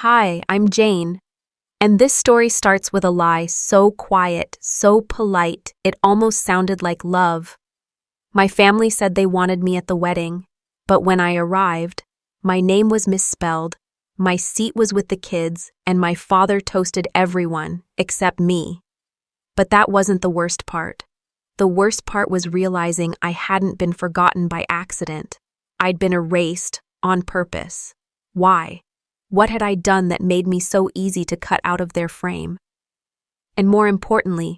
Hi, I'm Jane. And this story starts with a lie so quiet, so polite, it almost sounded like love. My family said they wanted me at the wedding, but when I arrived, my name was misspelled, my seat was with the kids, and my father toasted everyone, except me. But that wasn't the worst part. The worst part was realizing I hadn't been forgotten by accident. I'd been erased on purpose. Why? What had I done that made me so easy to cut out of their frame? And more importantly,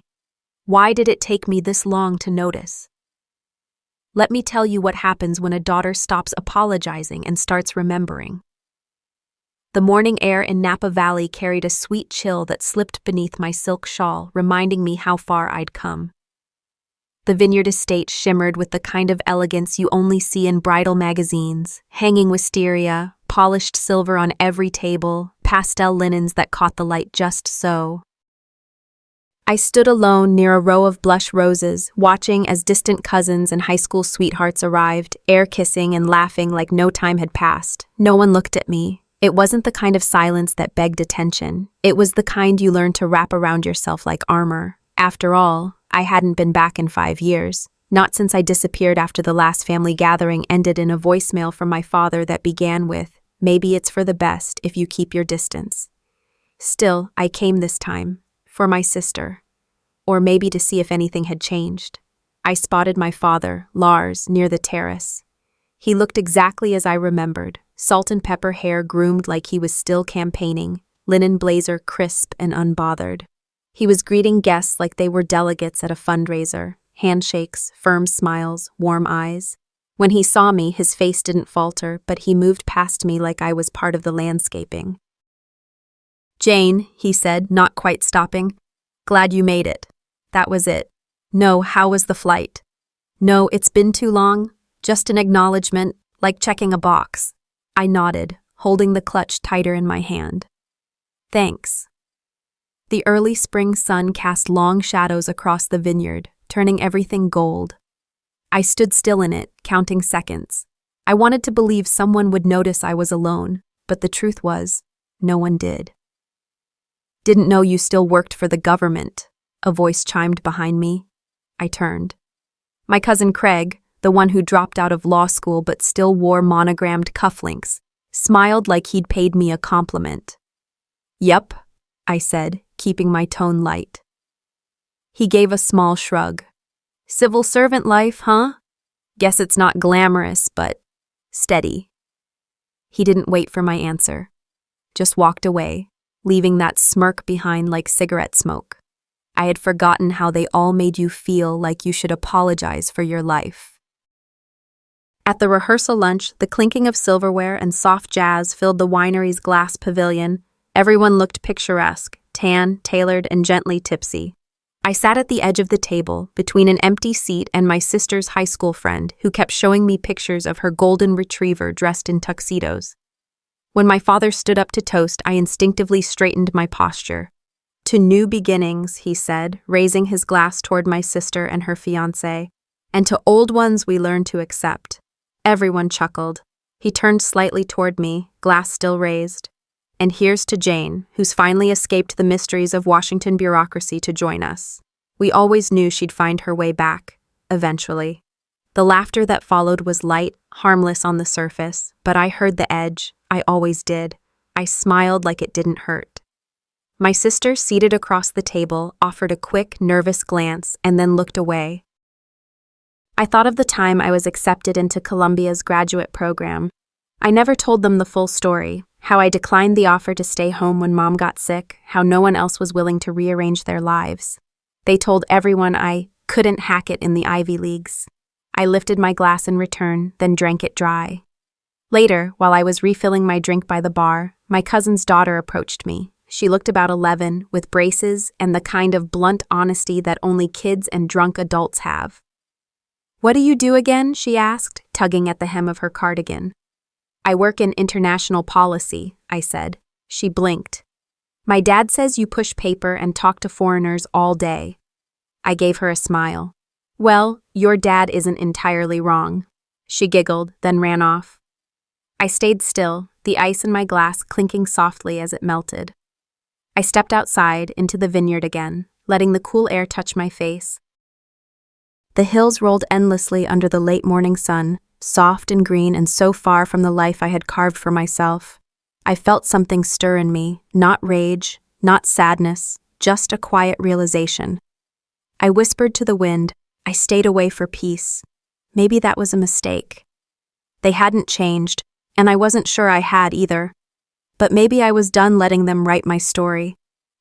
why did it take me this long to notice? Let me tell you what happens when a daughter stops apologizing and starts remembering. The morning air in Napa Valley carried a sweet chill that slipped beneath my silk shawl, reminding me how far I'd come. The vineyard estate shimmered with the kind of elegance you only see in bridal magazines, hanging wisteria, polished silver on every table, pastel linens that caught the light just so. I stood alone near a row of blush roses, watching as distant cousins and high school sweethearts arrived, air-kissing and laughing like no time had passed. No one looked at me. It wasn't the kind of silence that begged attention. It was the kind you learn to wrap around yourself like armor. After all, I hadn't been back in 5 years. Not since I disappeared after the last family gathering ended in a voicemail from my father that began with, "Maybe it's for the best if you keep your distance." Still, I came this time, for my sister. Or maybe to see if anything had changed. I spotted my father, Lars, near the terrace. He looked exactly as I remembered, salt and pepper hair groomed like he was still campaigning, linen blazer crisp and unbothered. He was greeting guests like they were delegates at a fundraiser, handshakes, firm smiles, warm eyes. When he saw me, his face didn't falter, but he moved past me like I was part of the landscaping. "Jane," he said, not quite stopping. "Glad you made it." That was it. No, how was the flight? No, it's been too long. Just an acknowledgement, like checking a box. I nodded, holding the clutch tighter in my hand. "Thanks." The early spring sun cast long shadows across the vineyard, turning everything gold. I stood still in it, counting seconds. I wanted to believe someone would notice I was alone, but the truth was, no one did. "Didn't know you still worked for the government," a voice chimed behind me. I turned. My cousin Craig, the one who dropped out of law school but still wore monogrammed cufflinks, smiled like he'd paid me a compliment. "Yup," I said, keeping my tone light. He gave a small shrug. "Civil servant life, huh? Guess it's not glamorous, but steady." He didn't wait for my answer, just walked away, leaving that smirk behind like cigarette smoke. I had forgotten how they all made you feel like you should apologize for your life. At the rehearsal lunch, the clinking of silverware and soft jazz filled the winery's glass pavilion. Everyone looked picturesque, tan, tailored, and gently tipsy. I sat at the edge of the table, between an empty seat and my sister's high school friend, who kept showing me pictures of her golden retriever dressed in tuxedos. When my father stood up to toast, I instinctively straightened my posture. "To new beginnings," he said, raising his glass toward my sister and her fiancé, "and to old ones we learn to accept." Everyone chuckled. He turned slightly toward me, glass still raised. "And here's to Jane, who's finally escaped the mysteries of Washington bureaucracy to join us. We always knew she'd find her way back, eventually." The laughter that followed was light, harmless on the surface, but I heard the edge. I always did. I smiled like it didn't hurt. My sister, seated across the table, offered a quick, nervous glance and then looked away. I thought of the time I was accepted into Columbia's graduate program. I never told them the full story, how I declined the offer to stay home when Mom got sick, how no one else was willing to rearrange their lives. They told everyone I couldn't hack it in the Ivy Leagues. I lifted my glass in return, then drank it dry. Later, while I was refilling my drink by the bar, my cousin's daughter approached me. She looked about 11, with braces and the kind of blunt honesty that only kids and drunk adults have. "What do you do again?" she asked, tugging at the hem of her cardigan. "I work in international policy," I said. She blinked. "My dad says you push paper and talk to foreigners all day." I gave her a smile. "Well, your dad isn't entirely wrong." She giggled, then ran off. I stayed still, the ice in my glass clinking softly as it melted. I stepped outside into the vineyard again, letting the cool air touch my face. The hills rolled endlessly under the late morning sun, soft and green and so far from the life I had carved for myself. I felt something stir in me, not rage, not sadness, just a quiet realization. I whispered to the wind, I stayed away for peace. Maybe that was a mistake. They hadn't changed, and I wasn't sure I had either. But maybe I was done letting them write my story.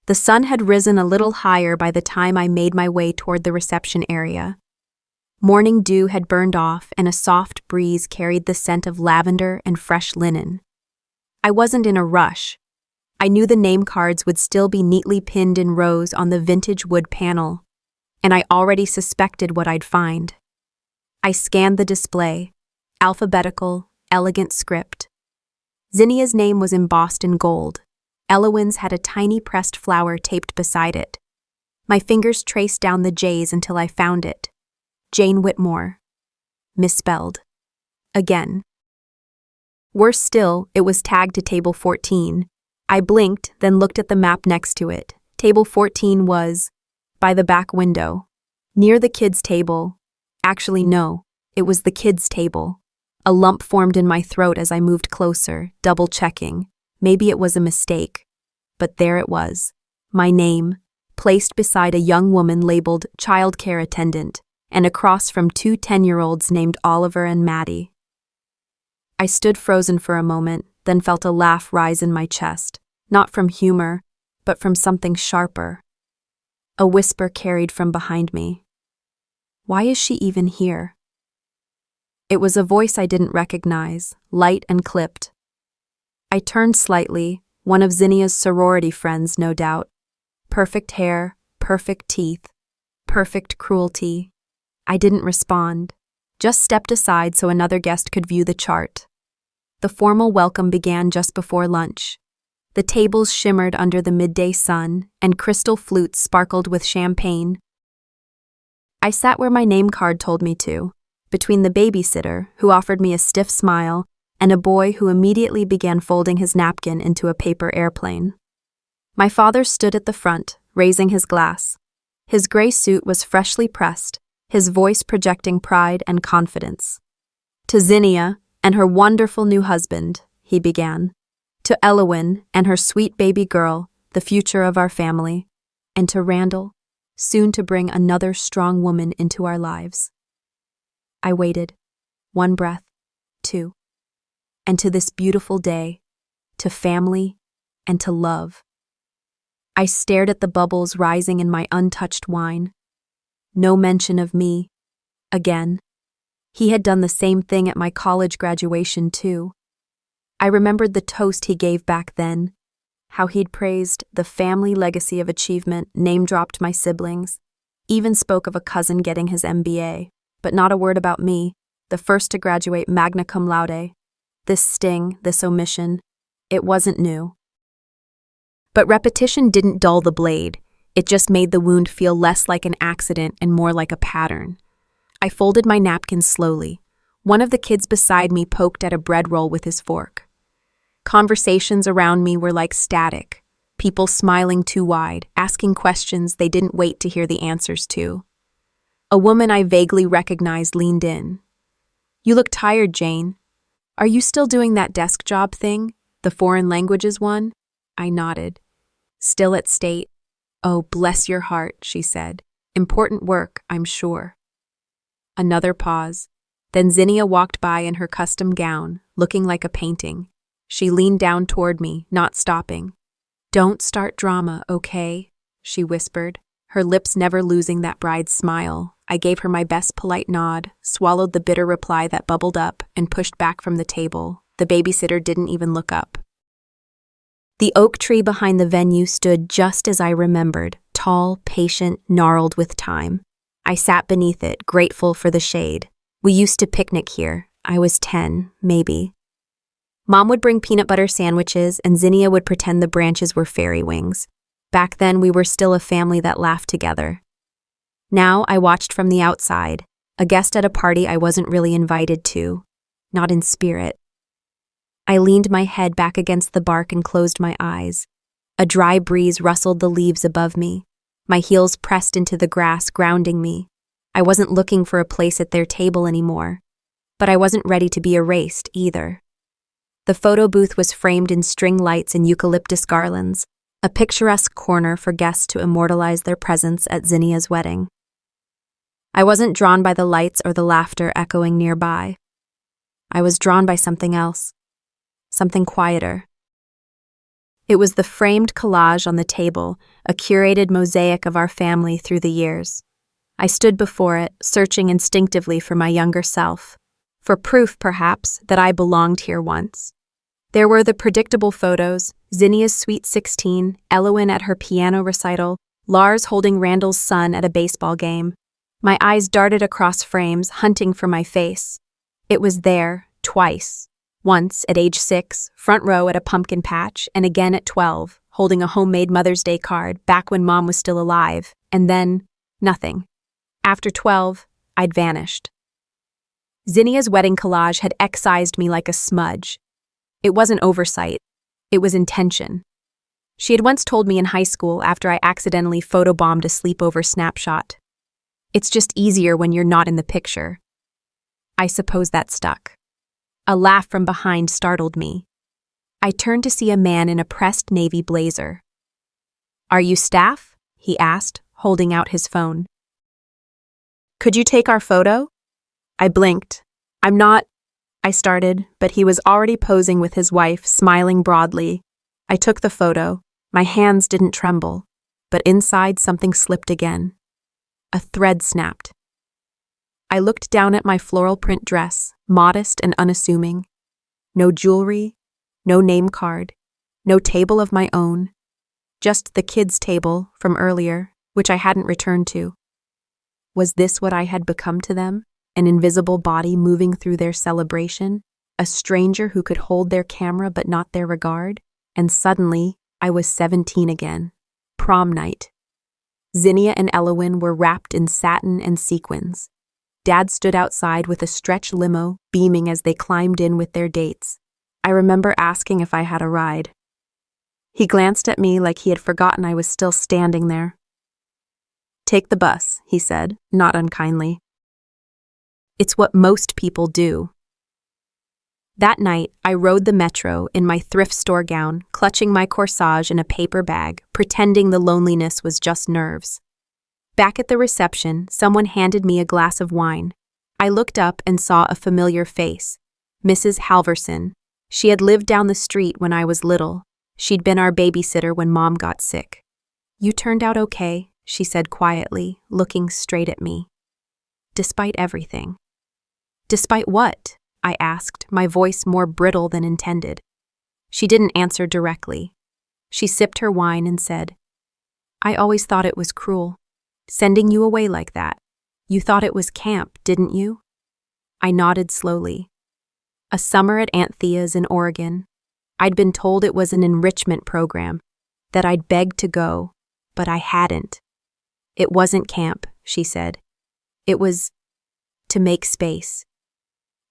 The sun had risen a little higher by the time I made my way toward the reception area. Morning dew had burned off, and a soft breeze carried the scent of lavender and fresh linen. I wasn't in a rush. I knew the name cards would still be neatly pinned in rows on the vintage wood panel, and I already suspected what I'd find. I scanned the display. Alphabetical, elegant script. Zinnia's name was embossed in gold. Elowyn's had a tiny pressed flower taped beside it. My fingers traced down the J's until I found it. Jane Whitmore. Misspelled. Again. Worse still, it was tagged to table 14. I blinked, then looked at the map next to it. Table 14 was by the back window, near the kids' table. Actually, no, it was the kids' table. A lump formed in my throat as I moved closer, double-checking. Maybe it was a mistake. But there it was. My name, placed beside a young woman labeled childcare attendant, and across from two 10-year-olds named Oliver and Maddie. I stood frozen for a moment, then felt a laugh rise in my chest, not from humor, but from something sharper. A whisper carried from behind me. Why is she even here? It was a voice I didn't recognize, light and clipped. I turned slightly, one of Zinnia's sorority friends, no doubt. Perfect hair, perfect teeth, perfect cruelty. I didn't respond, just stepped aside so another guest could view the chart. The formal welcome began just before lunch. The tables shimmered under the midday sun, and crystal flutes sparkled with champagne. I sat where my name card told me to, between the babysitter, who offered me a stiff smile, and a boy who immediately began folding his napkin into a paper airplane. My father stood at the front, raising his glass. His gray suit was freshly pressed, his voice projecting pride and confidence. To Zinnia and her wonderful new husband, he began. To Elowyn and her sweet baby girl, the future of our family. And to Randall, soon to bring another strong woman into our lives. I waited. One breath, two. And to this beautiful day, to family, and to love. I stared at the bubbles rising in my untouched wine. No mention of me. Again. He had done the same thing at my college graduation, too. I remembered the toast he gave back then, how he'd praised the family legacy of achievement, name-dropped my siblings, even spoke of a cousin getting his MBA, but not a word about me, the first to graduate magna cum laude. This sting, this omission, it wasn't new. But repetition didn't dull the blade. It just made the wound feel less like an accident and more like a pattern. I folded my napkin slowly. One of the kids beside me poked at a bread roll with his fork. Conversations around me were like static, people smiling too wide, asking questions they didn't wait to hear the answers to. A woman I vaguely recognized leaned in. "You look tired, Jane. Are you still doing that desk job thing, the foreign languages one?" I nodded. "Still at state?" "Oh, bless your heart," she said. "Important work, I'm sure." Another pause. Then Zinnia walked by in her custom gown, looking like a painting. She leaned down toward me, not stopping. "Don't start drama, okay?" she whispered, her lips never losing that bride's smile. I gave her my best polite nod, swallowed the bitter reply that bubbled up, and pushed back from the table. The babysitter didn't even look up. The oak tree behind the venue stood just as I remembered, tall, patient, gnarled with time. I sat beneath it, grateful for the shade. We used to picnic here. I was 10, maybe. Mom would bring peanut butter sandwiches, and Zinnia would pretend the branches were fairy wings. Back then, we were still a family that laughed together. Now, I watched from the outside, a guest at a party I wasn't really invited to, not in spirit. I leaned my head back against the bark and closed my eyes. A dry breeze rustled the leaves above me. My heels pressed into the grass, grounding me. I wasn't looking for a place at their table anymore, but I wasn't ready to be erased either. The photo booth was framed in string lights and eucalyptus garlands, a picturesque corner for guests to immortalize their presence at Zinnia's wedding. I wasn't drawn by the lights or the laughter echoing nearby. I was drawn by something else, something quieter. It was the framed collage on the table, a curated mosaic of our family through the years. I stood before it, searching instinctively for my younger self, for proof, perhaps, that I belonged here once. There were the predictable photos, Zinnia's sweet 16, Elowen at her piano recital, Lars holding Randall's son at a baseball game. My eyes darted across frames, hunting for my face. It was there, twice. Once, at age 6, front row at a pumpkin patch, and again at 12, holding a homemade Mother's Day card, back when Mom was still alive, and then, nothing. After 12, I'd vanished. Zinnia's wedding collage had excised me like a smudge. It wasn't oversight. It was intention. She had once told me in high school after I accidentally photobombed a sleepover snapshot. It's just easier when you're not in the picture. I suppose that stuck. A laugh from behind startled me. I turned to see a man in a pressed navy blazer. "Are you staff?" he asked, holding out his phone. "Could you take our photo?" I blinked. "I'm not," I started, but he was already posing with his wife, smiling broadly. I took the photo. My hands didn't tremble, but inside something slipped again. A thread snapped. I looked down at my floral print dress, modest and unassuming. No jewelry, no name card, no table of my own, just the kids' table from earlier, which I hadn't returned to. Was this what I had become to them? An invisible body moving through their celebration? A stranger who could hold their camera but not their regard? And suddenly, I was 17 again. Prom night. Zinnia and Elowen were wrapped in satin and sequins. Dad stood outside with a stretch limo, beaming as they climbed in with their dates. I remember asking if I had a ride. He glanced at me like he had forgotten I was still standing there. "Take the bus," he said, not unkindly. It's what most people do. That night, I rode the metro in my thrift store gown, clutching my corsage in a paper bag, pretending the loneliness was just nerves. Back at the reception, someone handed me a glass of wine. I looked up and saw a familiar face, Mrs. Halverson. She had lived down the street when I was little. She'd been our babysitter when Mom got sick. "You turned out okay," she said quietly, looking straight at me. "Despite everything." "Despite what?" I asked, my voice more brittle than intended. She didn't answer directly. She sipped her wine and said, "I always thought it was cruel. Sending you away like that. You thought it was camp, didn't you?" I nodded slowly. A summer at Aunt Thea's in Oregon. I'd been told it was an enrichment program, that I'd begged to go, but I hadn't. "It wasn't camp," she said. "It was to make space.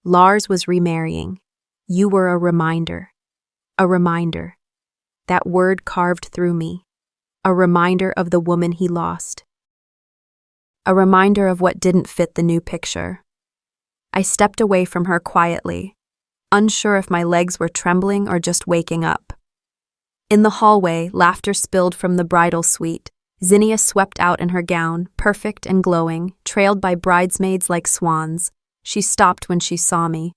Lars was remarrying. You were a reminder. A reminder." That word carved through me. A reminder of the woman he lost. A reminder of what didn't fit the new picture. I stepped away from her quietly, unsure if my legs were trembling or just waking up. In the hallway, laughter spilled from the bridal suite. Zinnia swept out in her gown, perfect and glowing, trailed by bridesmaids like swans. She stopped when she saw me.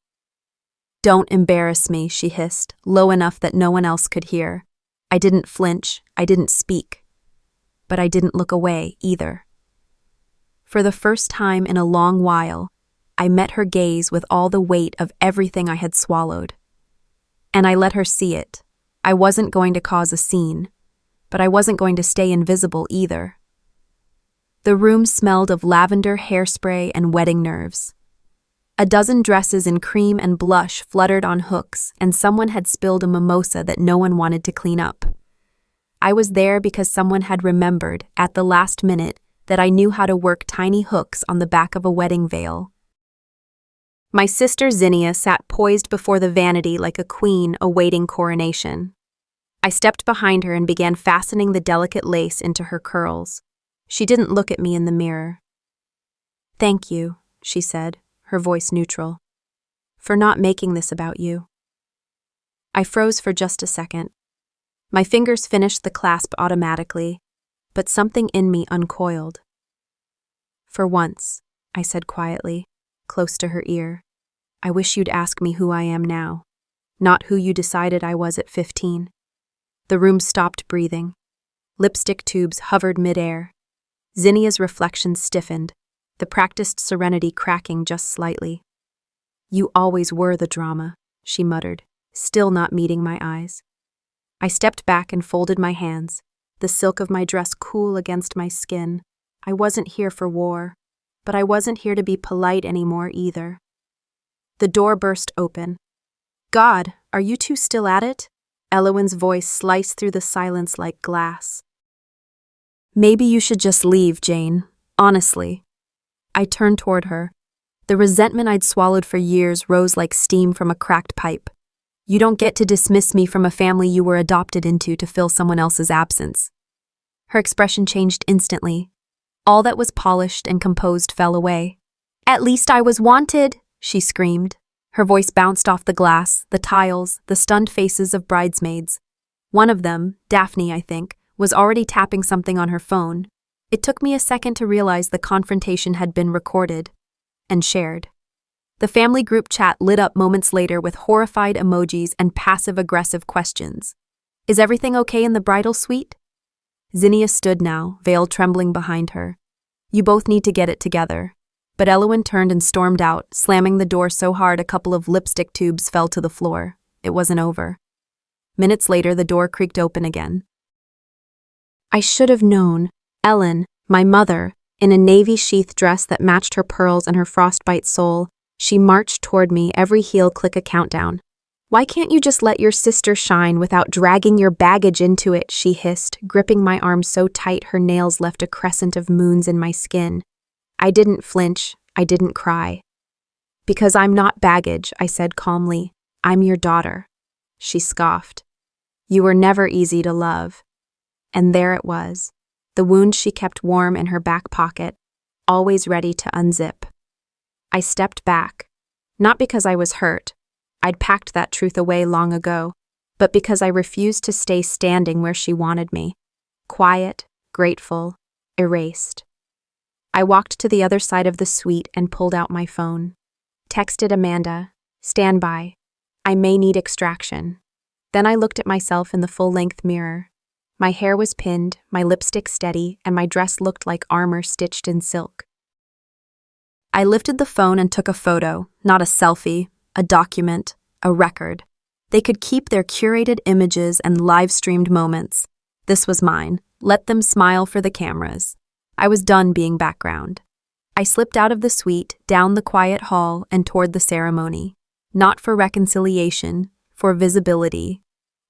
"Don't embarrass me," she hissed, low enough that no one else could hear. I didn't flinch, I didn't speak. But I didn't look away, either. For the first time in a long while, I met her gaze with all the weight of everything I had swallowed. And I let her see it. I wasn't going to cause a scene, but I wasn't going to stay invisible either. The room smelled of lavender, hairspray, and wedding nerves. A dozen dresses in cream and blush fluttered on hooks, and someone had spilled a mimosa that no one wanted to clean up. I was there because someone had remembered, at the last minute, that I knew how to work tiny hooks on the back of a wedding veil. My sister Zinnia sat poised before the vanity like a queen awaiting coronation. I stepped behind her and began fastening the delicate lace into her curls. She didn't look at me in the mirror. "Thank you," she said, her voice neutral, "for not making this about you." I froze for just a second. My fingers finished the clasp automatically, but something in me uncoiled. "For once," I said quietly, close to her ear, "I wish you'd ask me who I am now, not who you decided I was at 15. The room stopped breathing. Lipstick tubes hovered midair. Zinnia's reflection stiffened, the practiced serenity cracking just slightly. "You always were the drama," she muttered, still not meeting my eyes. I stepped back and folded my hands, the silk of my dress cool against my skin. I wasn't here for war, but I wasn't here to be polite anymore either. The door burst open. "God, are you two still at it?" Elowen's voice sliced through the silence like glass. "Maybe you should just leave, Jane. Honestly." I turned toward her. The resentment I'd swallowed for years rose like steam from a cracked pipe. "You don't get to dismiss me from a family you were adopted into to fill someone else's absence." Her expression changed instantly. All that was polished and composed fell away. "At least I was wanted," she screamed. Her voice bounced off the glass, the tiles, the stunned faces of bridesmaids. One of them, Daphne, I think, was already tapping something on her phone. It took me a second to realize the confrontation had been recorded and shared. The family group chat lit up moments later with horrified emojis and passive-aggressive questions. "Is everything okay in the bridal suite?" Zinnia stood now, veil trembling behind her. "You both need to get it together." But Elowen turned and stormed out, slamming the door so hard a couple of lipstick tubes fell to the floor. It wasn't over. Minutes later, the door creaked open again. I should have known. Ellen, my mother, in a navy sheath dress that matched her pearls and her frostbite soul, she marched toward me, every heel click a countdown. "Why can't you just let your sister shine without dragging your baggage into it?" she hissed, gripping my arm so tight her nails left a crescent of moons in my skin. I didn't flinch, I didn't cry. "Because I'm not baggage," I said calmly. "I'm your daughter." She scoffed. "You were never easy to love." And there it was, the wound she kept warm in her back pocket, always ready to unzip. I stepped back, not because I was hurt. I'd packed that truth away long ago, but because I refused to stay standing where she wanted me. Quiet, grateful, erased. I walked to the other side of the suite and pulled out my phone. Texted Amanda, "Stand by. I may need extraction." Then I looked at myself in the full-length mirror. My hair was pinned, my lipstick steady, and my dress looked like armor stitched in silk. I lifted the phone and took a photo, not a selfie, a document, a record. They could keep their curated images and live-streamed moments. This was mine. Let them smile for the cameras. I was done being background. I slipped out of the suite, down the quiet hall, and toward the ceremony. Not for reconciliation, for visibility.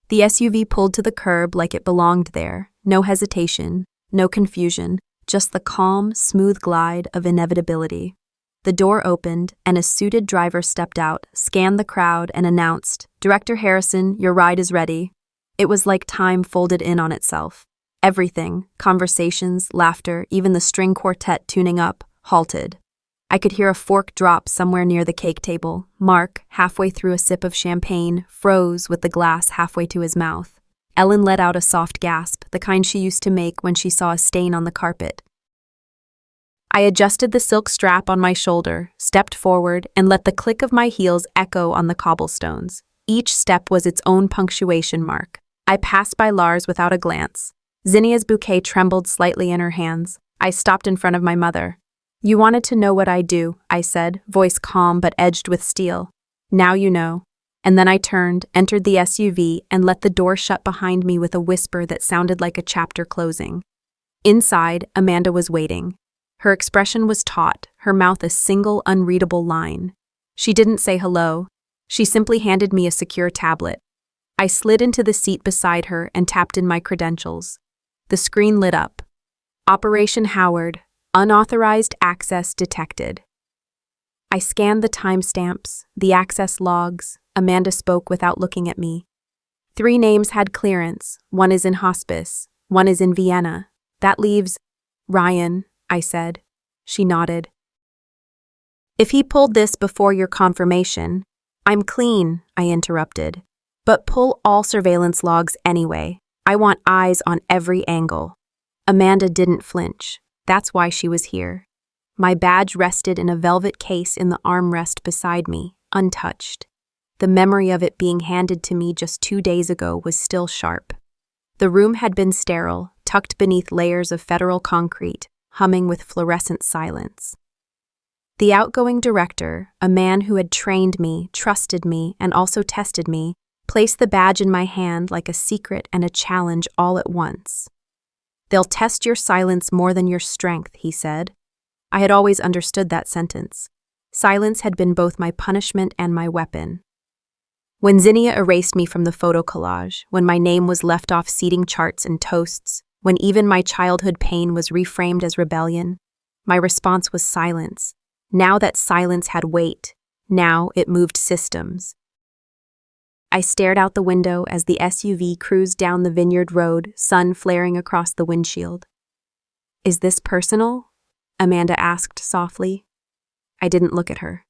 The SUV pulled to the curb like it belonged there. No hesitation, no confusion, just the calm, smooth glide of inevitability. The door opened, and a suited driver stepped out, scanned the crowd, and announced, "Director Harrison, your ride is ready." It was like time folded in on itself. Everything, conversations, laughter, even the string quartet tuning up, halted. I could hear a fork drop somewhere near the cake table. Mark, halfway through a sip of champagne, froze with the glass halfway to his mouth. Ellen let out a soft gasp, the kind she used to make when she saw a stain on the carpet. I adjusted the silk strap on my shoulder, stepped forward, and let the click of my heels echo on the cobblestones. Each step was its own punctuation mark. I passed by Lars without a glance. Zinnia's bouquet trembled slightly in her hands. I stopped in front of my mother. "You wanted to know what I do," I said, voice calm but edged with steel. "Now you know." And then I turned, entered the SUV, and let the door shut behind me with a whisper that sounded like a chapter closing. Inside, Amanda was waiting. Her expression was taut, her mouth a single unreadable line. She didn't say hello. She simply handed me a secure tablet. I slid into the seat beside her and tapped in my credentials. The screen lit up. Operation Howard, unauthorized access detected. I scanned the timestamps, the access logs. Amanda spoke without looking at me. 3 names had clearance. 1 is in hospice. 1 is in Vienna. That leaves Ryan, I said. She nodded. If he pulled this before your confirmation, I'm clean, I interrupted. But pull all surveillance logs anyway. I want eyes on every angle. Amanda didn't flinch. That's why she was here. My badge rested in a velvet case in the armrest beside me, untouched. The memory of it being handed to me just 2 days ago was still sharp. The room had been sterile, tucked beneath layers of federal concrete, humming with fluorescent silence. The outgoing director, a man who had trained me, trusted me, and also tested me, placed the badge in my hand like a secret and a challenge all at once. They'll test your silence more than your strength, he said. I had always understood that sentence. Silence had been both my punishment and my weapon. When Zinnia erased me from the photo collage, when my name was left off seating charts and toasts, when even my childhood pain was reframed as rebellion, my response was silence. Now that silence had weight, now it moved systems. I stared out the window as the SUV cruised down the vineyard road, sun flaring across the windshield. Is this personal? Amanda asked softly. I didn't look at her.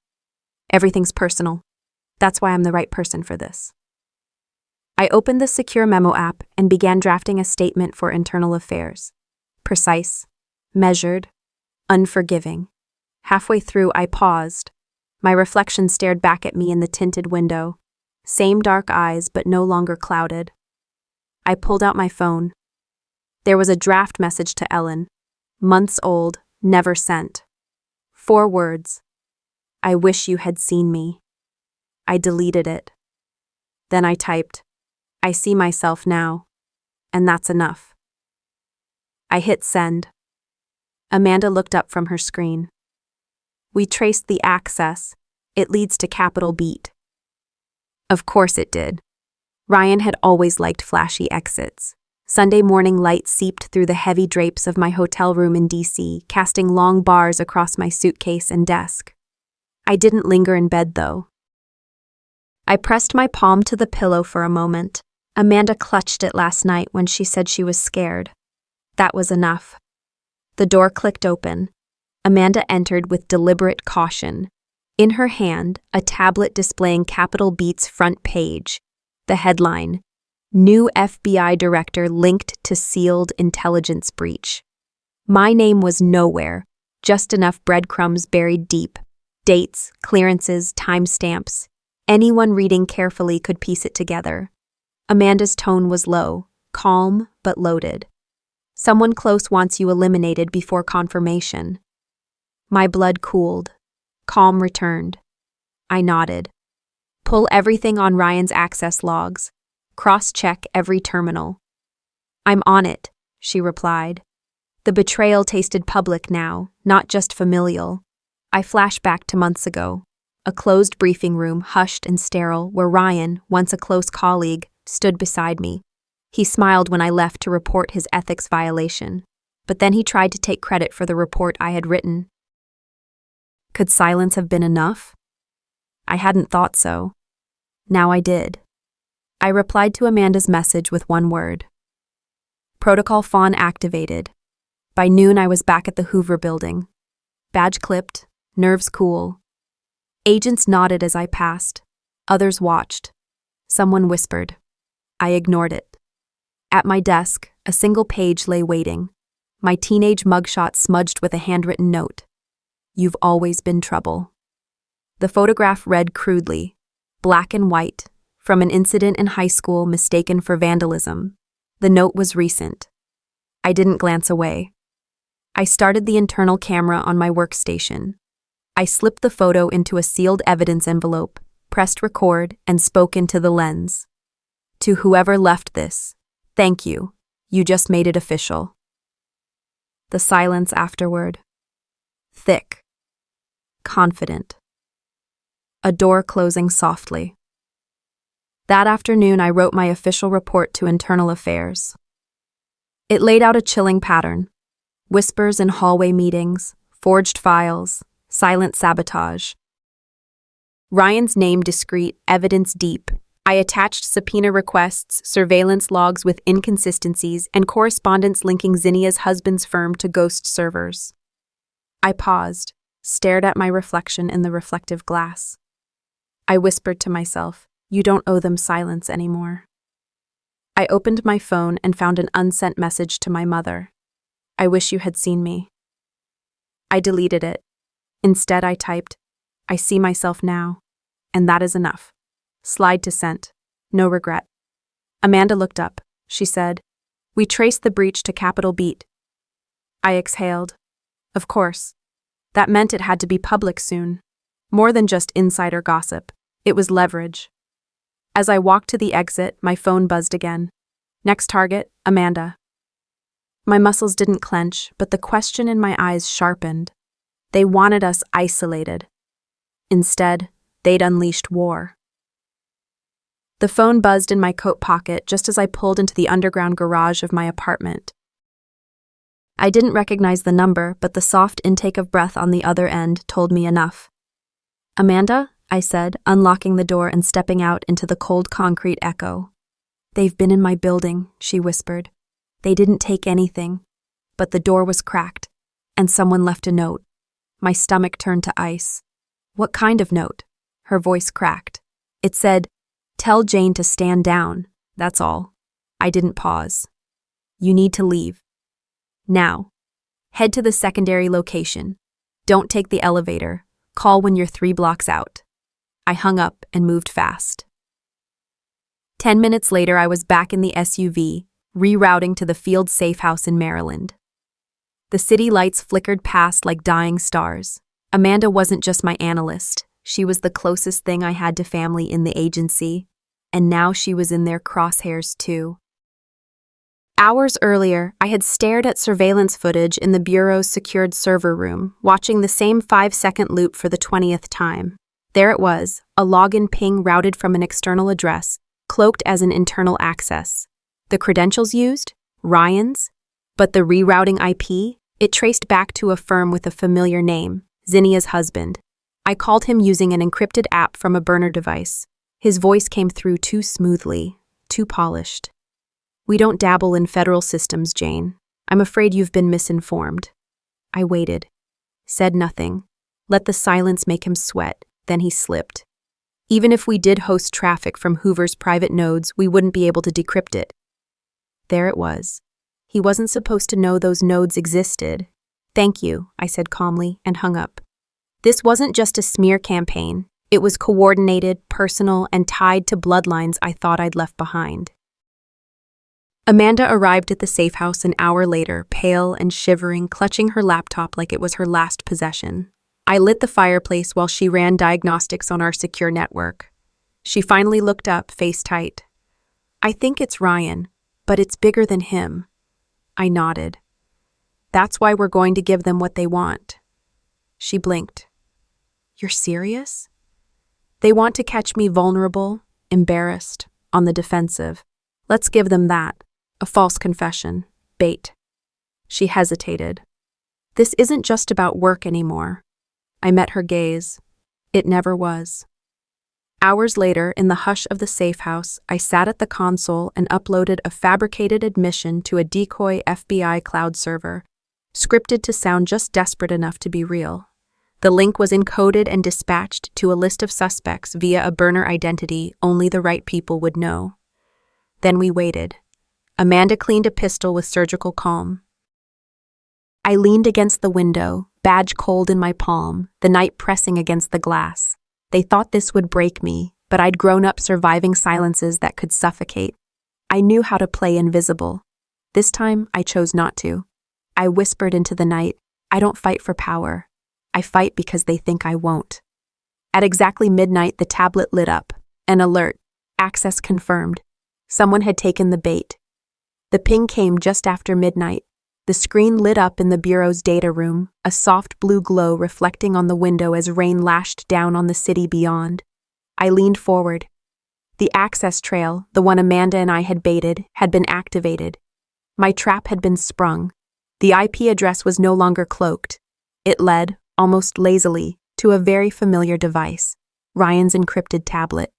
Everything's personal. That's why I'm the right person for this. I opened the secure memo app and began drafting a statement for internal affairs. Precise, measured, unforgiving. Halfway through, I paused. My reflection stared back at me in the tinted window. Same dark eyes, but no longer clouded. I pulled out my phone. There was a draft message to Ellen. Months old, never sent. 4 words. I wish you had seen me. I deleted it. Then I typed, I see myself now. And that's enough. I hit send. Amanda looked up from her screen. We traced the access. It leads to Capitol Beat. Of course it did. Ryan had always liked flashy exits. Sunday morning light seeped through the heavy drapes of my hotel room in D.C., casting long bars across my suitcase and desk. I didn't linger in bed, though. I pressed my palm to the pillow for a moment. Amanda clutched it last night when she said she was scared. That was enough. The door clicked open. Amanda entered with deliberate caution. In her hand, a tablet displaying Capitol Beat's front page. The headline, New FBI Director Linked to Sealed Intelligence Breach. My name was nowhere, just enough breadcrumbs buried deep. Dates, clearances, timestamps. Anyone reading carefully could piece it together. Amanda's tone was low, calm but loaded. Someone close wants you eliminated before confirmation. My blood cooled. Calm returned. I nodded. Pull everything on Ryan's access logs. Cross-check every terminal. I'm on it, she replied. The betrayal tasted public now, not just familial. I flashed back to months ago. A closed briefing room, hushed and sterile, where Ryan, once a close colleague, stood beside me. He smiled when I left to report his ethics violation, but then he tried to take credit for the report I had written. Could silence have been enough? I hadn't thought so. Now I did. I replied to Amanda's message with 1 word. Protocol Fawn activated. By noon, I was back at the Hoover building. Badge clipped, nerves cool. Agents nodded as I passed. Others watched. Someone whispered. I ignored it. At my desk, a single page lay waiting. My teenage mugshot smudged with a handwritten note. You've always been trouble. The photograph read crudely, black and white, from an incident in high school mistaken for vandalism. The note was recent. I didn't glance away. I started the internal camera on my workstation. I slipped the photo into a sealed evidence envelope, pressed record, and spoke into the lens. To whoever left this, thank you. You just made it official. The silence afterward. Thick. Confident. A door closing softly. That afternoon, I wrote my official report to Internal Affairs. It laid out a chilling pattern. Whispers in hallway meetings, forged files, silent sabotage, Ryan's name discreet, evidence deep. I attached subpoena requests, surveillance logs with inconsistencies, and correspondence linking Zinnia's husband's firm to ghost servers. I paused, stared at my reflection in the reflective glass. I whispered to myself, "You don't owe them silence anymore." I opened my phone and found an unsent message to my mother. "I wish you had seen me." I deleted it. Instead, I typed, "I see myself now, and that is enough." Slide to sent. No regret. Amanda looked up. She said, "We traced the breach to Capitol Beat." I exhaled. Of course. That meant it had to be public soon. More than just insider gossip. It was leverage. As I walked to the exit, my phone buzzed again. Next target, Amanda. My muscles didn't clench, but the question in my eyes sharpened. They wanted us isolated. Instead, they'd unleashed war. The phone buzzed in my coat pocket just as I pulled into the underground garage of my apartment. I didn't recognize the number, but the soft intake of breath on the other end told me enough. "Amanda?" I said, unlocking the door and stepping out into the cold concrete echo. "They've been in my building," she whispered. "They didn't take anything." But the door was cracked, and someone left a note. My stomach turned to ice. "What kind of note?" Her voice cracked. It said, "Tell Jane to stand down. That's all." I didn't pause. "You need to leave. Now. Head to the secondary location. Don't take the elevator. Call when you're 3 blocks out." I hung up and moved fast. 10 minutes later, I was back in the SUV, rerouting to the Field Safe House in Maryland. The city lights flickered past like dying stars. Amanda wasn't just my analyst. She was the closest thing I had to family in the agency, and now she was in their crosshairs too. Hours earlier, I had stared at surveillance footage in the Bureau's secured server room, watching the same 5-second loop for the 20th time. There it was, a login ping routed from an external address, cloaked as an internal access. The credentials used? Ryan's? But the rerouting IP? It traced back to a firm with a familiar name, Zinnia's husband. I called him using an encrypted app from a burner device. His voice came through too smoothly, too polished. "We don't dabble in federal systems, Jane. I'm afraid you've been misinformed." I waited. Said nothing. Let the silence make him sweat. Then he slipped. "Even if we did host traffic from Hoover's private nodes, we wouldn't be able to decrypt it." There it was. He wasn't supposed to know those nodes existed. "Thank you," I said calmly, and hung up. This wasn't just a smear campaign. It was coordinated, personal, and tied to bloodlines I thought I'd left behind. Amanda arrived at the safe house an hour later, pale and shivering, clutching her laptop like it was her last possession. I lit the fireplace while she ran diagnostics on our secure network. She finally looked up, face tight. "I think it's Ryan, but it's bigger than him." I nodded. "That's why we're going to give them what they want." She blinked. "You're serious?" "They want to catch me vulnerable, embarrassed, on the defensive. Let's give them that. A false confession. Bait." She hesitated. "This isn't just about work anymore." I met her gaze. It never was. Hours later, in the hush of the safe house, I sat at the console and uploaded a fabricated admission to a decoy FBI cloud server, scripted to sound just desperate enough to be real. The link was encoded and dispatched to a list of suspects via a burner identity only the right people would know. Then we waited. Amanda cleaned a pistol with surgical calm. I leaned against the window, badge cold in my palm, the night pressing against the glass. They thought this would break me, but I'd grown up surviving silences that could suffocate. I knew how to play invisible. This time, I chose not to. I whispered into the night, "I don't fight for power. I fight because they think I won't." At exactly midnight, the tablet lit up. An alert. Access confirmed. Someone had taken the bait. The ping came just after midnight. The screen lit up in the Bureau's data room, a soft blue glow reflecting on the window as rain lashed down on the city beyond. I leaned forward. The access trail, the one Amanda and I had baited, had been activated. My trap had been sprung. The IP address was no longer cloaked. It led, almost lazily, to a very familiar device. Ryan's encrypted tablet.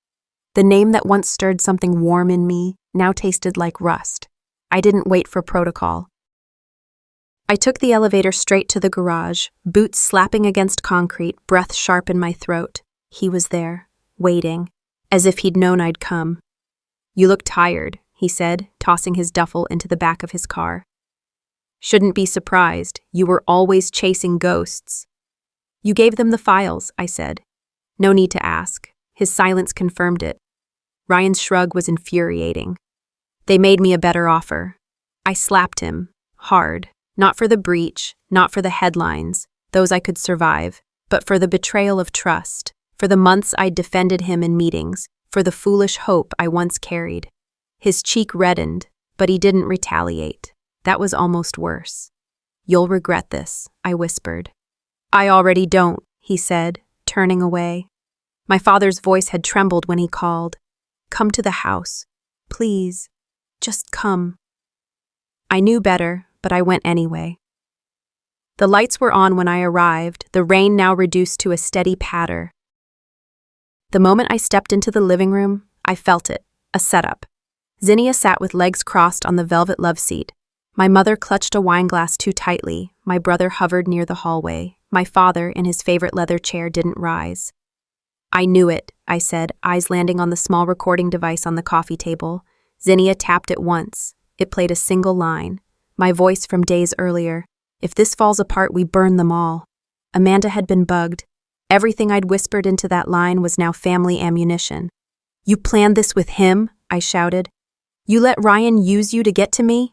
The name that once stirred something warm in me now tasted like rust. I didn't wait for protocol. I took the elevator straight to the garage, boots slapping against concrete, breath sharp in my throat. He was there, waiting, as if he'd known I'd come. "You look tired," he said, tossing his duffel into the back of his car. "Shouldn't be surprised. You were always chasing ghosts." "You gave them the files," I said. No need to ask. His silence confirmed it. Ryan's shrug was infuriating. "They made me a better offer." I slapped him, hard. Not for the breach, not for the headlines, those I could survive, but for the betrayal of trust, for the months I'd defended him in meetings, for the foolish hope I once carried. His cheek reddened, but he didn't retaliate. That was almost worse. "You'll regret this," I whispered. "I already don't," he said, turning away. My father's voice had trembled when he called. "Come to the house. Please. Just come." I knew better, but I went anyway. The lights were on when I arrived, the rain now reduced to a steady patter. The moment I stepped into the living room, I felt it, a setup. Zinnia sat with legs crossed on the velvet love seat. My mother clutched a wineglass too tightly, my brother hovered near the hallway, my father, in his favorite leather chair, didn't rise. "I knew it," I said, eyes landing on the small recording device on the coffee table. Zinnia tapped it once. It played a single line. My voice from days earlier. "If this falls apart, we burn them all." Amanda had been bugged. Everything I'd whispered into that line was now family ammunition. "You planned this with him?" I shouted. "You let Ryan use you to get to me?"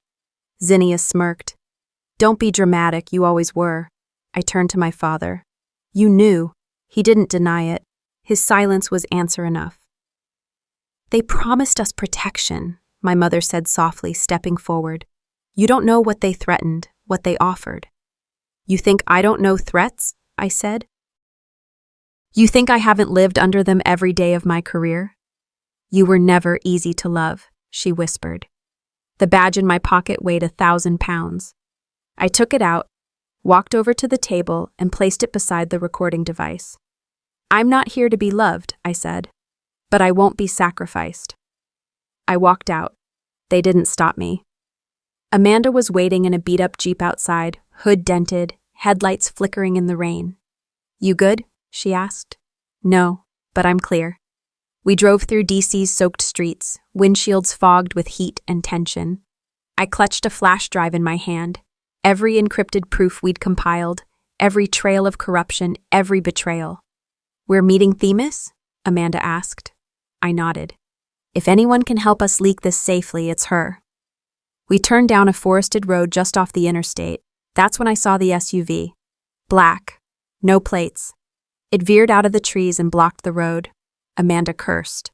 Zinnia smirked. "Don't be dramatic, you always were." I turned to my father. "You knew." He didn't deny it. His silence was answer enough. "They promised us protection," my mother said softly, stepping forward. "You don't know what they threatened, what they offered." "You think I don't know threats?" I said. "You think I haven't lived under them every day of my career?" "You were never easy to love," she whispered. The badge in my pocket weighed 1,000 pounds. I took it out, walked over to the table, and placed it beside the recording device. "I'm not here to be loved," I said, "but I won't be sacrificed." I walked out. They didn't stop me. Amanda was waiting in a beat-up Jeep outside, hood dented, headlights flickering in the rain. "You good?" she asked. "No, but I'm clear." We drove through DC's soaked streets, windshields fogged with heat and tension. I clutched a flash drive in my hand. Every encrypted proof we'd compiled, every trail of corruption, every betrayal. "We're meeting Themis?" Amanda asked. I nodded. "If anyone can help us leak this safely, it's her." We turned down a forested road just off the interstate. That's when I saw the SUV. Black. No plates. It veered out of the trees and blocked the road. Amanda cursed.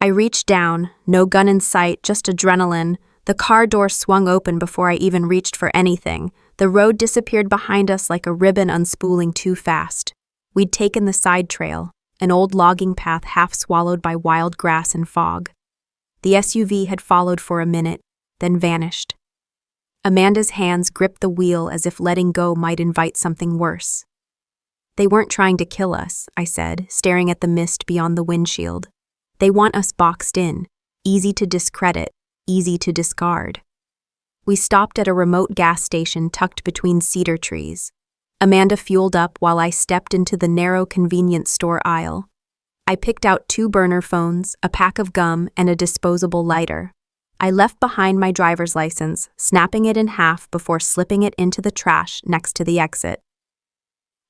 I reached down, no gun in sight, just adrenaline. The car door swung open before I even reached for anything. The road disappeared behind us like a ribbon unspooling too fast. We'd taken the side trail, an old logging path half swallowed by wild grass and fog. The SUV had followed for a minute, then vanished. Amanda's hands gripped the wheel as if letting go might invite something worse. "They weren't trying to kill us," I said, staring at the mist beyond the windshield. "They want us boxed in, easy to discredit, easy to discard." We stopped at a remote gas station tucked between cedar trees. Amanda fueled up while I stepped into the narrow convenience store aisle. I picked out 2 burner phones, a pack of gum, and a disposable lighter. I left behind my driver's license, snapping it in half before slipping it into the trash next to the exit.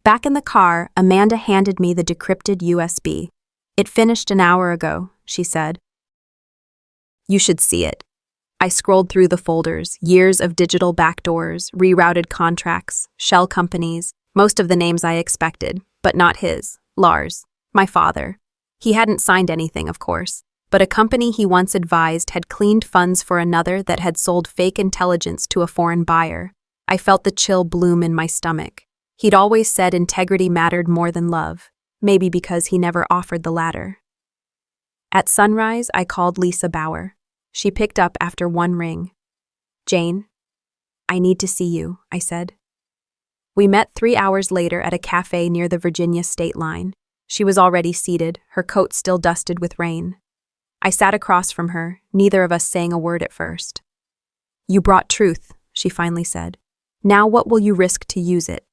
Back in the car, Amanda handed me the decrypted USB. "It finished an hour ago," she said. "You should see it." I scrolled through the folders, years of digital backdoors, rerouted contracts, shell companies, most of the names I expected, but not his, Lars, my father. He hadn't signed anything, of course, but a company he once advised had cleaned funds for another that had sold fake intelligence to a foreign buyer. I felt the chill bloom in my stomach. He'd always said integrity mattered more than love, maybe because he never offered the latter. At sunrise, I called Lisa Bauer. She picked up after 1 ring. "Jane, I need to see you," I said. We met 3 hours later at a cafe near the Virginia state line. She was already seated, her coat still dusted with rain. I sat across from her, neither of us saying a word at first. "You brought truth," she finally said. "Now what will you risk to use it?"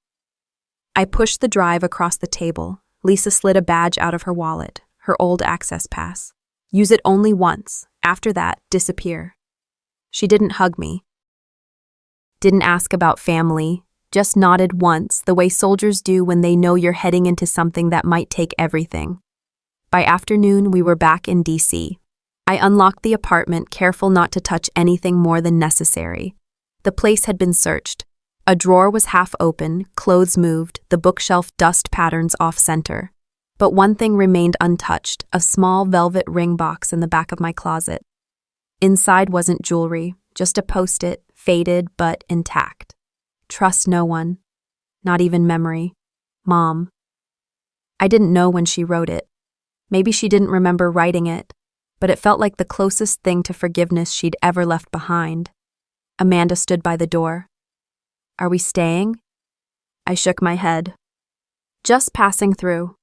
I pushed the drive across the table. Lisa slid a badge out of her wallet, her old access pass. "Use it only once. After that, disappear." She didn't hug me. Didn't ask about family, just nodded once, the way soldiers do when they know you're heading into something that might take everything. By afternoon, we were back in DC. I unlocked the apartment, careful not to touch anything more than necessary. The place had been searched. A drawer was half open, clothes moved, the bookshelf dust patterns off-center. But one thing remained untouched, a small velvet ring box in the back of my closet. Inside wasn't jewelry, just a post-it, faded but intact. Trust no one. Not even memory. Mom. I didn't know when she wrote it. Maybe she didn't remember writing it, but it felt like the closest thing to forgiveness she'd ever left behind. Amanda stood by the door. "Are we staying?" I shook my head. "Just passing through."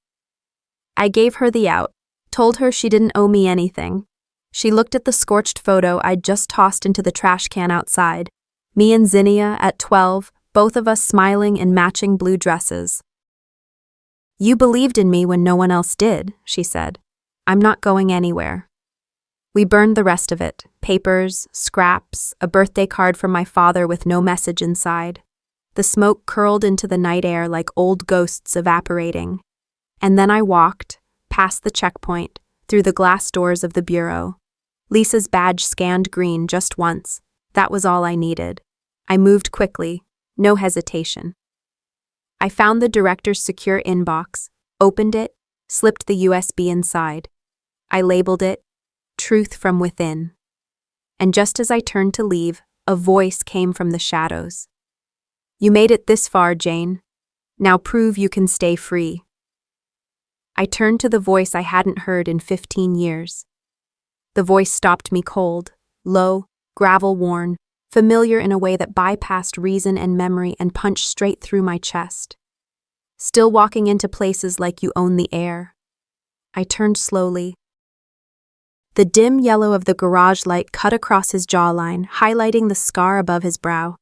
I gave her the out, told her she didn't owe me anything. She looked at the scorched photo I'd just tossed into the trash can outside. Me and Zinnia at 12, both of us smiling in matching blue dresses. "You believed in me when no one else did," she said. "I'm not going anywhere." We burned the rest of it, papers, scraps, a birthday card from my father with no message inside. The smoke curled into the night air like old ghosts evaporating. And then I walked, past the checkpoint, through the glass doors of the bureau. Lisa's badge scanned green just once. That was all I needed. I moved quickly, no hesitation. I found the director's secure inbox, opened it, slipped the USB inside. I labeled it, "Truth from Within." And just as I turned to leave, a voice came from the shadows. "You made it this far, Jane. Now prove you can stay free." I turned to the voice I hadn't heard in 15 years. The voice stopped me cold, low, gravel-worn, familiar in a way that bypassed reason and memory and punched straight through my chest. "Still walking into places like you own the air." I turned slowly. The dim yellow of the garage light cut across his jawline, highlighting the scar above his brow.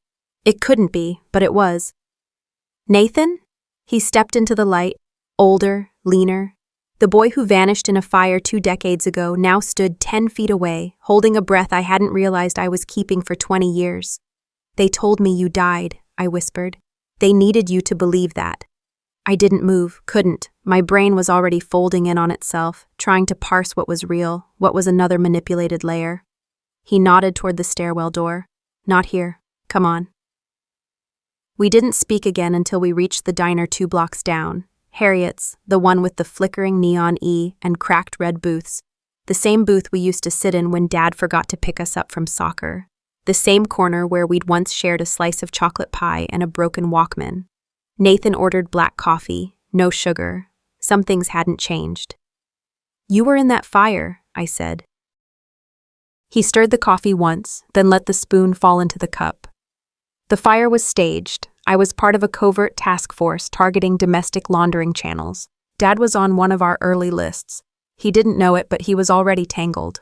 It couldn't be, but it was. "Nathan?" He stepped into the light, older, leaner. The boy who vanished in a fire 2 decades ago now stood 10 feet away, holding a breath I hadn't realized I was keeping for 20 years. "They told me you died," I whispered. "They needed you to believe that." I didn't move, couldn't. My brain was already folding in on itself, trying to parse what was real, what was another manipulated layer. He nodded toward the stairwell door. "Not here. Come on." We didn't speak again until we reached the diner 2 blocks down. Harriet's, the one with the flickering neon E and cracked red booths. The same booth we used to sit in when Dad forgot to pick us up from soccer. The same corner where we'd once shared a slice of chocolate pie and a broken Walkman. Nathan ordered black coffee, no sugar. Some things hadn't changed. "You were in that fire," I said. He stirred the coffee once, then let the spoon fall into the cup. The fire was staged. I was part of a covert task force targeting domestic laundering channels. Dad was on one of our early lists. He didn't know it, but he was already tangled.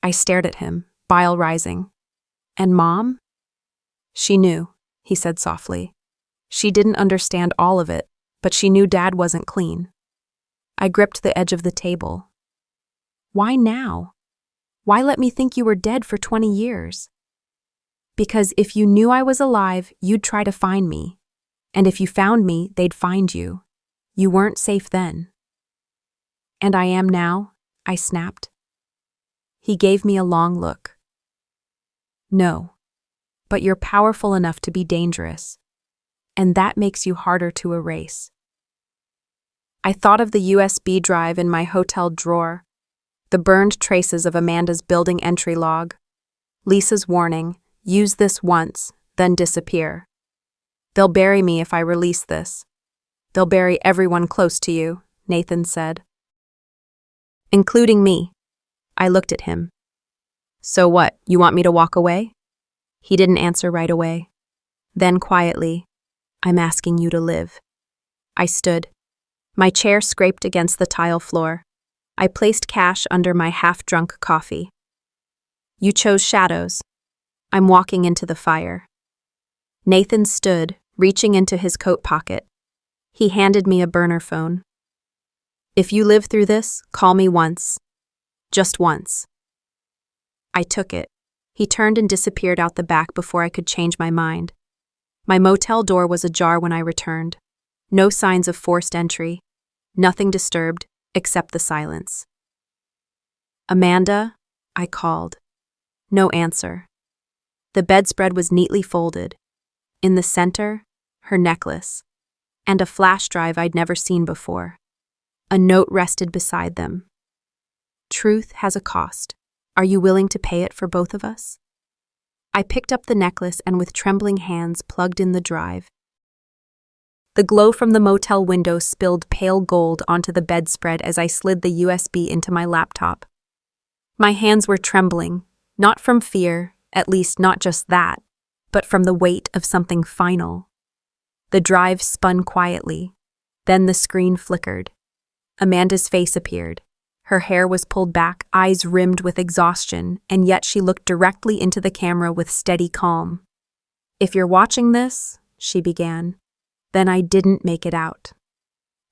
I stared at him, bile rising. "And Mom?" "She knew," he said softly. She didn't understand all of it, but she knew Dad wasn't clean. I gripped the edge of the table. "Why now? Why let me think you were dead for 20 years? Because if you knew I was alive, you'd try to find me. And if you found me, they'd find you. You weren't safe then." "And I am now?" I snapped. He gave me a long look. "No, but you're powerful enough to be dangerous. And that makes you harder to erase." I thought of the USB drive in my hotel drawer, the burned traces of Amanda's building entry log, Lisa's warning, "Use this once, then disappear." "They'll bury me if I release this." "They'll bury everyone close to you," Nathan said. "Including me." I looked at him. "So what, you want me to walk away?" He didn't answer right away. Then quietly, "I'm asking you to live." I stood. My chair scraped against the tile floor. I placed cash under my half-drunk coffee. You chose shadows. I'm walking into the fire. Nathan stood, reaching into his coat pocket. He handed me a burner phone. If you live through this, call me once. Just once. I took it. He turned and disappeared out the back before I could change my mind. My motel door was ajar when I returned. No signs of forced entry. Nothing disturbed, except the silence. Amanda, I called. No answer. The bedspread was neatly folded. In the center, her necklace, and a flash drive I'd never seen before. A note rested beside them. Truth has a cost. Are you willing to pay it for both of us? I picked up the necklace and with trembling hands plugged in the drive. The glow from the motel window spilled pale gold onto the bedspread as I slid the USB into my laptop. My hands were trembling, not from fear, at least not just that, but from the weight of something final. The drive spun quietly. Then the screen flickered. Amanda's face appeared. Her hair was pulled back, eyes rimmed with exhaustion, and yet she looked directly into the camera with steady calm. If you're watching this, she began, then I didn't make it out.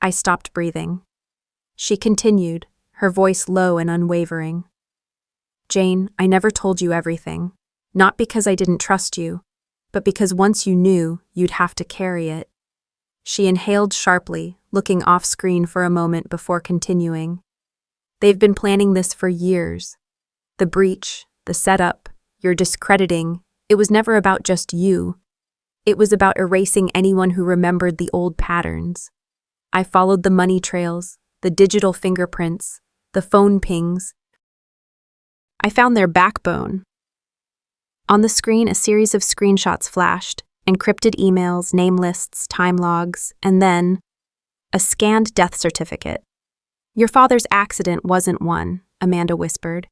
I stopped breathing. She continued, her voice low and unwavering. Jane, I never told you everything. Not because I didn't trust you, but because once you knew, you'd have to carry it. She inhaled sharply, looking off-screen for a moment before continuing. They've been planning this for years. The breach, the setup, your discrediting, it was never about just you. It was about erasing anyone who remembered the old patterns. I followed the money trails, the digital fingerprints, the phone pings. I found their backbone. On the screen, a series of screenshots flashed, encrypted emails, name lists, time logs, and then a scanned death certificate. Your father's accident wasn't one, Amanda whispered.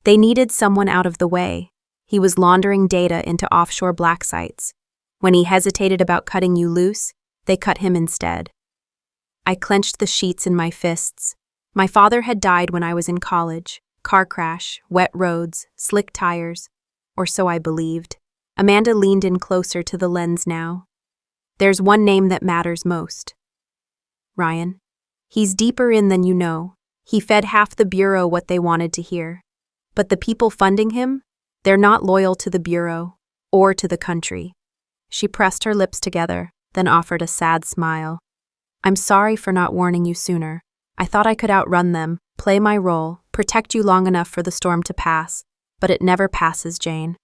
They needed someone out of the way. He was laundering data into offshore black sites. When he hesitated about cutting you loose, they cut him instead. I clenched the sheets in my fists. My father had died when I was in college. Car crash, wet roads, slick tires, or so I believed. Amanda leaned in closer to the lens now. There's one name that matters most. Ryan. He's deeper in than you know. He fed half the Bureau what they wanted to hear. But the people funding him, they're not loyal to the Bureau or to the country. She pressed her lips together, then offered a sad smile. I'm sorry for not warning you sooner. I thought I could outrun them, play my role, protect you long enough for the storm to pass, but it never passes, Jane.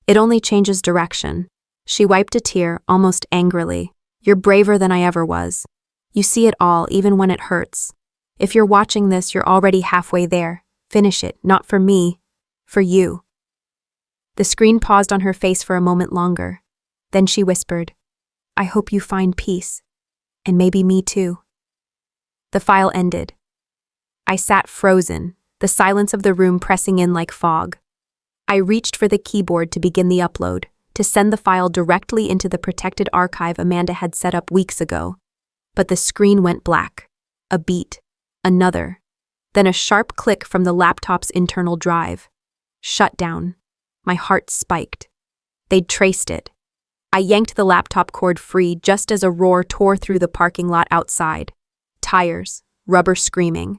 It only changes direction. She wiped a tear, almost angrily. You're braver than I ever was. You see it all, even when it hurts. If you're watching this, you're already halfway there. Finish it, not for me, for you. The screen paused on her face for a moment longer. Then she whispered, I hope you find peace. And maybe me too. The file ended. I sat frozen, the silence of the room pressing in like fog. I reached for the keyboard to begin the upload, to send the file directly into the protected archive Amanda had set up weeks ago. But the screen went black. A beat. Another. Then a sharp click from the laptop's internal drive. Shut down. My heart spiked. They'd traced it. I yanked the laptop cord free just as a roar tore through the parking lot outside. Tires, rubber screaming.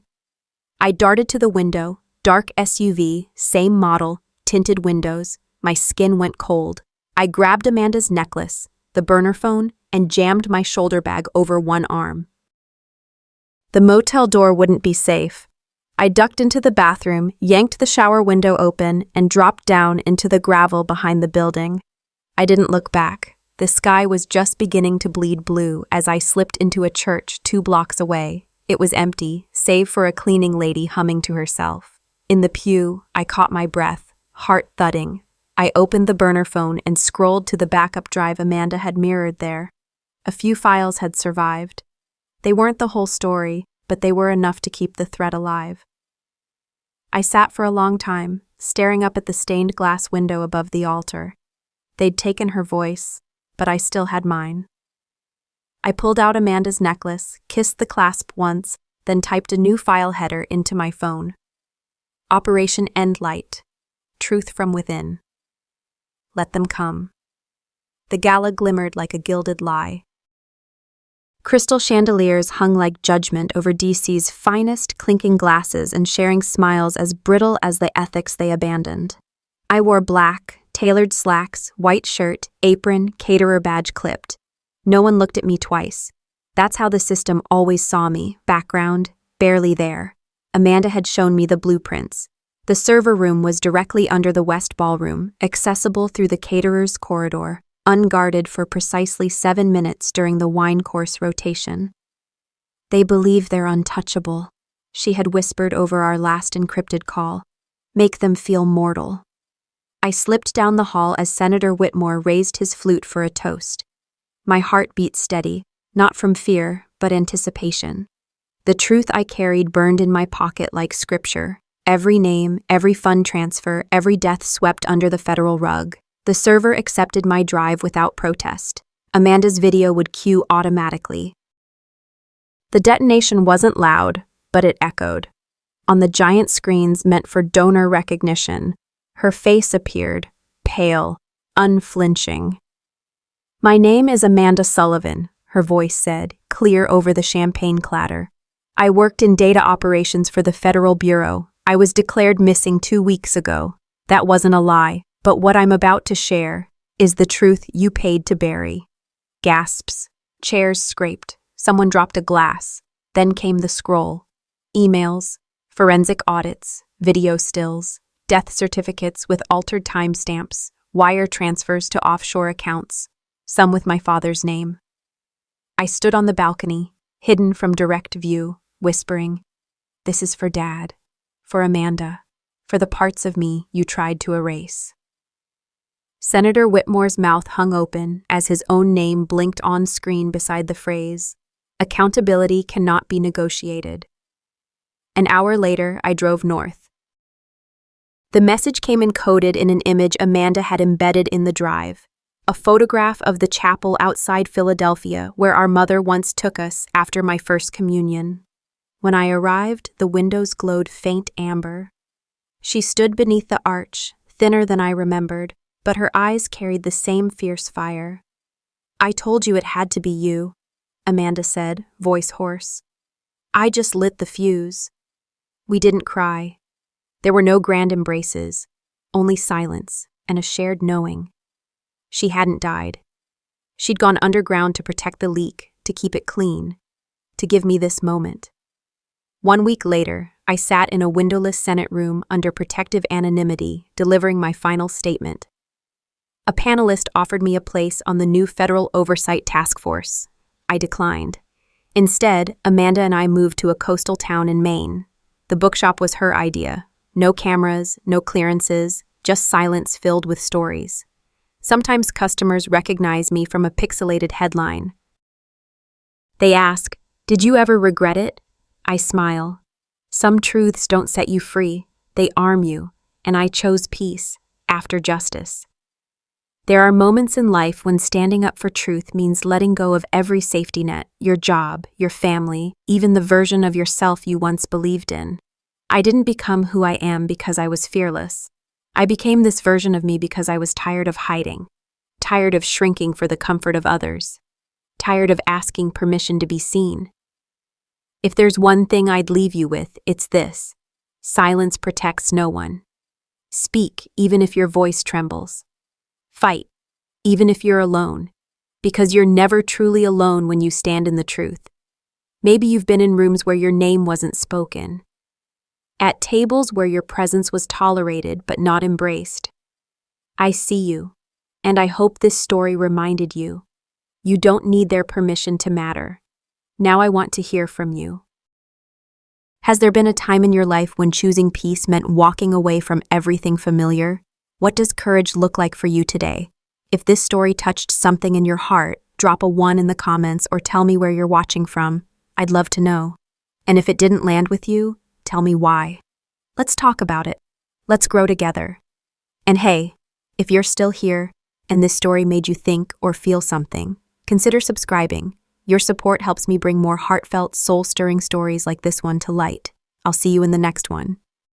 I darted to the window, dark SUV, same model, tinted windows. My skin went cold. I grabbed Amanda's necklace, the burner phone, and jammed my shoulder bag over one arm. The motel door wouldn't be safe. I ducked into the bathroom, yanked the shower window open, and dropped down into the gravel behind the building. I didn't look back. The sky was just beginning to bleed blue as I slipped into a church 2 blocks away. It was empty, save for a cleaning lady humming to herself. In the pew, I caught my breath, heart thudding. I opened the burner phone and scrolled to the backup drive Amanda had mirrored there. A few files had survived. They weren't the whole story, but they were enough to keep the thread alive. I sat for a long time, staring up at the stained glass window above the altar. They'd taken her voice, but I still had mine. I pulled out Amanda's necklace, kissed the clasp once, then typed a new file header into my phone. Operation End Light. Truth from within. Let them come. The gala glimmered like a gilded lie. Crystal chandeliers hung like judgment over DC's finest, clinking glasses and sharing smiles as brittle as the ethics they abandoned. I wore black, tailored slacks, white shirt, apron, caterer badge clipped. No one looked at me twice. That's how the system always saw me, background, barely there. Amanda had shown me the blueprints. The server room was directly under the West Ballroom, accessible through the caterer's corridor, unguarded for precisely 7 minutes during the wine course rotation. They believe they're untouchable, she had whispered over our last encrypted call. Make them feel mortal. I slipped down the hall as Senator Whitmore raised his flute for a toast. My heart beat steady, not from fear, but anticipation. The truth I carried burned in my pocket like scripture. Every name, every fund transfer, every death swept under the federal rug. The server accepted my drive without protest. Amanda's video would cue automatically. The detonation wasn't loud, but it echoed. On the giant screens meant for donor recognition, her face appeared, pale, unflinching. My name is Amanda Sullivan, her voice said, clear over the champagne clatter. I worked in data operations for the Federal Bureau. I was declared missing 2 weeks ago. That wasn't a lie, but what I'm about to share is the truth you paid to bury. Gasps. Chairs scraped. Someone dropped a glass. Then came the scroll. Emails, forensic audits, video stills, death certificates with altered timestamps, wire transfers to offshore accounts, some with my father's name. I stood on the balcony, hidden from direct view, whispering, "This is for Dad, for Amanda, for the parts of me you tried to erase." Senator Whitmore's mouth hung open as his own name blinked on screen beside the phrase, "Accountability cannot be negotiated." An hour later, I drove north. The message came encoded in an image Amanda had embedded in the drive, a photograph of the chapel outside Philadelphia where our mother once took us after my first communion. When I arrived, the windows glowed faint amber. She stood beneath the arch, thinner than I remembered, but her eyes carried the same fierce fire. "I told you it had to be you," Amanda said, voice hoarse. "I just lit the fuse." We didn't cry. There were no grand embraces, only silence and a shared knowing. She hadn't died. She'd gone underground to protect the leak, to keep it clean, to give me this moment. 1 week later, I sat in a windowless Senate room under protective anonymity, delivering my final statement. A panelist offered me a place on the new Federal Oversight Task Force. I declined. Instead, Amanda and I moved to a coastal town in Maine. The bookshop was her idea. No cameras, no clearances, just silence filled with stories. Sometimes customers recognize me from a pixelated headline. They ask, "Did you ever regret it?" I smile. Some truths don't set you free, they arm you, and I chose peace, after justice. There are moments in life when standing up for truth means letting go of every safety net, your job, your family, even the version of yourself you once believed in. I didn't become who I am because I was fearless. I became this version of me because I was tired of hiding, tired of shrinking for the comfort of others, tired of asking permission to be seen. If there's one thing I'd leave you with, it's this: silence protects no one. Speak, even if your voice trembles. Fight, even if you're alone, because you're never truly alone when you stand in the truth. Maybe you've been in rooms where your name wasn't spoken, at tables where your presence was tolerated but not embraced. I see you, and I hope this story reminded you. You don't need their permission to matter. Now I want to hear from you. Has there been a time in your life when choosing peace meant walking away from everything familiar? What does courage look like for you today? If this story touched something in your heart, drop a 1 in the comments or tell me where you're watching from. I'd love to know. And if it didn't land with you, tell me why. Let's talk about it. Let's grow together. And hey, if you're still here and this story made you think or feel something, consider subscribing. Your support helps me bring more heartfelt, soul-stirring stories like this one to light. I'll see you in the next one.